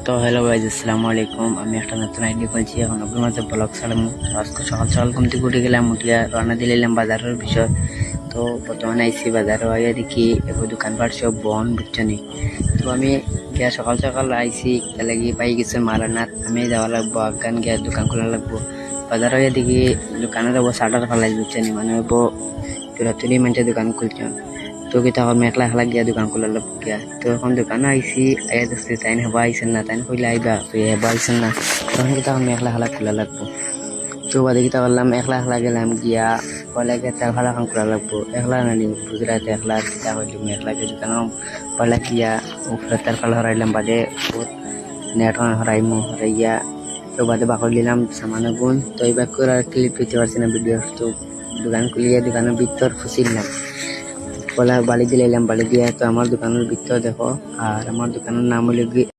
তো hello guys, আসসালামু আলাইকুম। আমি একটা নতুন আইডি করছি, এখন আপনার মাঝে ব্লগ ছাড়াম। আজকে সকাল সকাল ঘুম থেকে উঠে গেলাম, উঠিয়া রান্না দিলাম বাজারের বিষয়। তো বর্তমানে আইসি বাজারে আইয়া দেখি এবার দোকানপাট সব বন বুঝছো নি। তো আমি গিয়া সকাল সকাল আইসি লাগি পাই গেছে মারানাথ, আমি যাওয়া লাগবো আগান গিয়া দোকান খোলা লাগবো। বাজার আইয়া দেখি দোকানের অবস্থা শাটার ফেলাই বুঝছো নি, মানে তুলি মানুষের দোকান খুলছেন। তো কি তখন মেখলা খেলা গিয়া দোকান খোলা লাগবো গিয়া। তো এখন দোকানে আইসি, আইয়া দেখছি তাই হবা আইসেন না, তাই কইলে আইবা, তো হবা আইসেন না। তখন কি তখন মেখলা খেলা খোলা লাগবো। তো বাদে কিতা করলাম, একলা একলা গেলাম গিয়া পয়লা গিয়া তেল খালা খান খোলা লাগবো। একলা নানি গুজরাট একলা কিতা হইলাম, একলা গিয়ে দোকান পয়লা গিয়া উপরে তেল খালা হরাইলাম, বাদে নেট হরাইমু হরাইয়া। তো বাদে বাকর দিলাম সামান্য গুণ। তো এইবার করে আর ক্লিপ দিতে পারছি না ভিডিও। তো দোকান খুলিয়ে দোকানের ভিতর ফুসিলাম, পয়লা বাড়ি দিলাম, বাড়ি দিয়ে তো আমার দোকানের ভিতর দেখো। আর আমার দোকানের নাম হলো